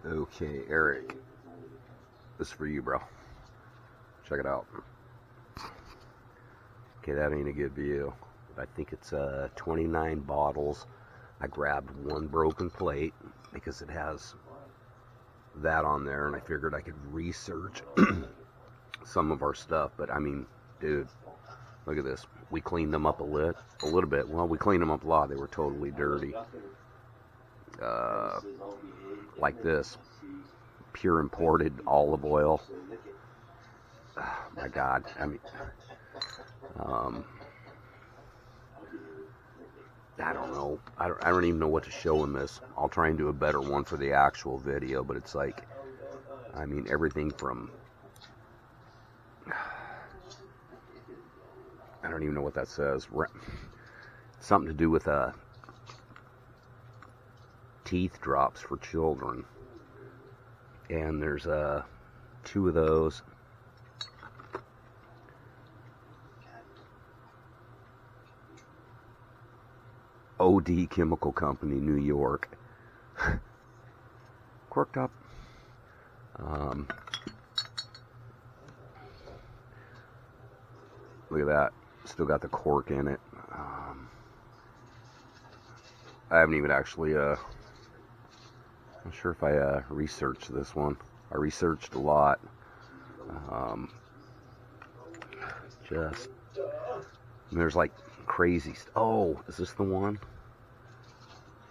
Okay, Eric, this is for you, bro. Check it out. Okay, that ain't a good view. I think it's 29 bottles. I grabbed one broken plate because it has that on there, and I figured I could research some of our stuff. But I mean, dude, look at this. We cleaned them up a little bit. Well, we cleaned them up a lot. They were totally dirty. Like this, pure imported olive oil. Oh, my God, I mean, I don't know. I don't even know what to show in this. I'll try and do a better one for the actual video, but it's like, I mean, everything from, I don't even know what that says. Something to do with teeth drops for children. And there's 2 of those. OD Chemical Company, New York. Corked up. Look at that. Still got the cork in it. I haven't even actually, I'm not sure if I researched this one. I researched a lot. There's like crazy oh, is this the one?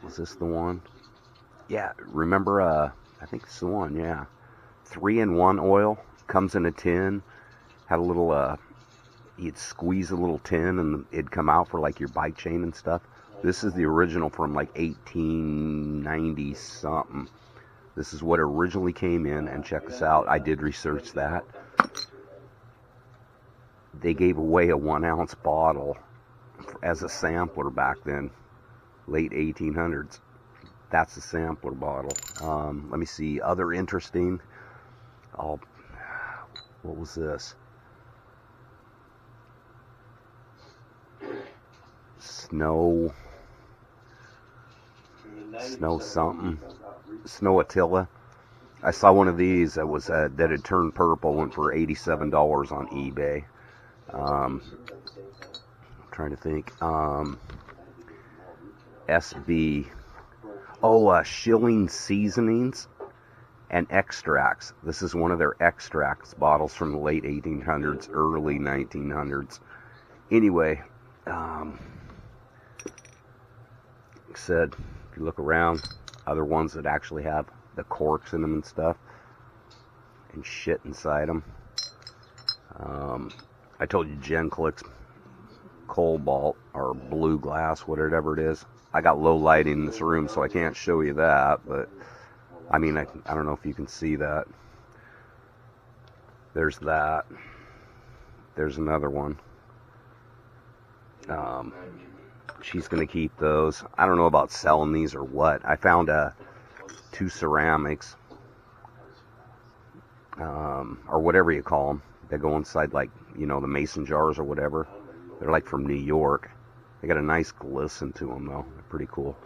Was this the one? Yeah, remember, I think it's the one, yeah. 3-in-1 oil, comes in a tin, had a little, you'd squeeze a little tin and it'd come out for like your bike chain and stuff. This is the original from like 1890 something. This is what originally came in, and check this out, I did research that. They gave away a 1-ounce bottle as a sampler back then, late 1800s. That's a sampler bottle. Let me see, other interesting, what was this? Snow something. Snow Attila. I saw one of these that was that had turned purple, went for $87 on eBay. I'm trying to think. SB. Oh, Schilling Seasonings and Extracts. This is one of their extracts bottles from the late 1800s, early 1900s. Anyway, like I said, if you look around, other ones that actually have the corks in them and stuff, and shit inside them. I told you Jen collects cobalt or blue glass, whatever it is. I got low lighting in this room, so I can't show you that, but I mean, I don't know if you can see that. There's that. There's another one. She's going to keep those. I don't know about selling these or what. I found 2 ceramics, or whatever you call them. They go inside, like, you know, the mason jars or whatever. They're like from New York. They got a nice glisten to them, though. They're pretty cool.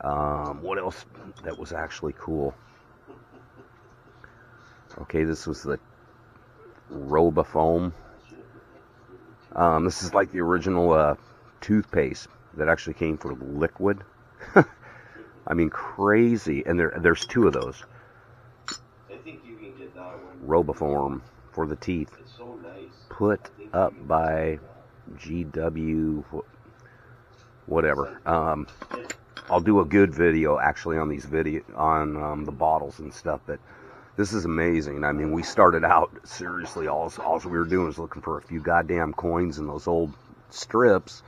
What else that was actually cool? Okay, this was the Robifoam. This is like the original toothpaste that actually came for liquid. I mean, crazy. And there's 2 of those. I think you can get that one. Robifoam for the teeth. It's so nice. Put up by GW, whatever. I'll do a good video actually on these on the bottles and stuff. But this is amazing. I mean, we started out seriously. All we were doing was looking for a few goddamn coins in those old strips,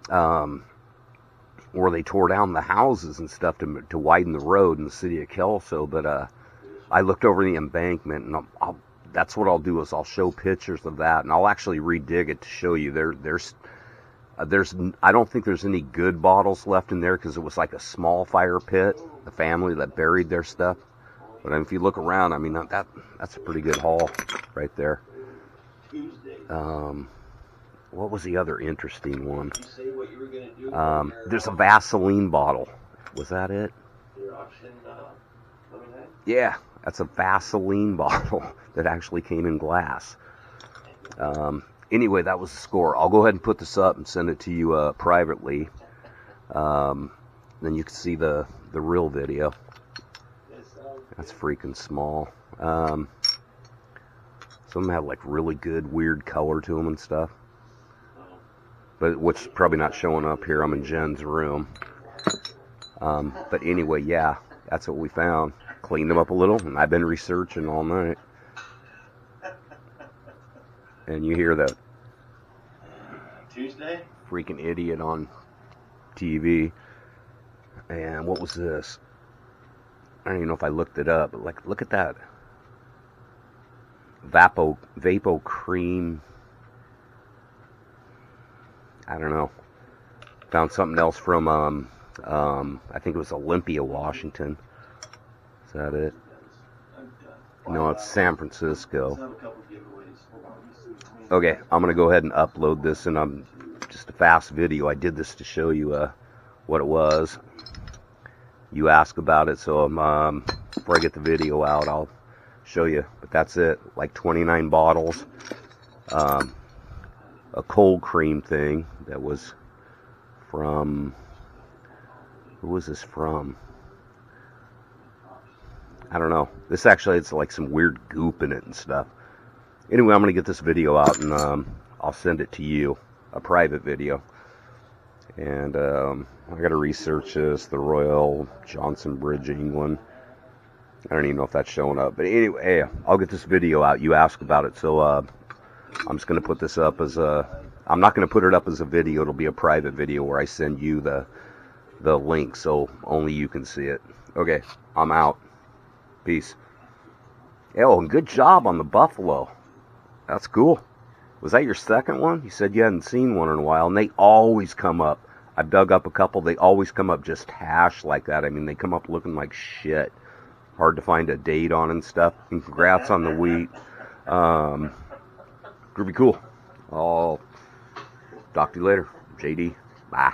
where they tore down the houses and stuff to widen the road in the city of Kelso. But I looked over the embankment, and that's what I'll do is I'll show pictures of that, and I'll actually redig it to show you. There's I don't think there's any good bottles left in there because it was like a small fire pit, the family that buried their stuff. But if you look around, I mean, that's a pretty good haul right there. What was the other interesting one? There's a Vaseline bottle. Was that it? Yeah, that's a Vaseline bottle that actually came in glass. Anyway, that was the score. I'll go ahead and put this up and send it to you privately. Then you can see the real video. That's freaking small. Some of them have like really good weird color to them and stuff. But which is probably not showing up here. I'm in Jen's room. But anyway, yeah, that's what we found. Cleaned them up a little, and I've been researching all night. And you hear that Tuesday? Freaking idiot on TV. And what was this? I don't even know if I looked it up, but like, look at that. Vapo cream. I don't know. Found something else from, I think it was Olympia, Washington. Is that it? No, it's San Francisco. Okay, I'm going to go ahead and upload this, and I'm just a fast video. I did this to show you what it was. You asked about it, so before I get the video out, I'll show you. But that's it, like 29 bottles. A cold cream thing that was from, who was this from? I don't know. This actually, it's like some weird goop in it and stuff. Anyway, I'm going to get this video out, and I'll send it to you, a private video. And I got to research this, the Royal Johnson Bridge, England. I don't even know if that's showing up. But anyway, I'll get this video out. You asked about it, so I'm just going to put this up as I'm not going to put it up as a video. It'll be a private video where I send you the link, so only you can see it. Okay, I'm out. Peace. Oh, and good job on the buffalo. That's cool. Was that your second one? You said you hadn't seen one in a while, and they always come up. I've dug up a couple. They always come up just hash like that. I mean, they come up looking like shit. Hard to find a date on and stuff. And congrats on the wheat. Pretty cool. I'll talk to you later. JD. Bye.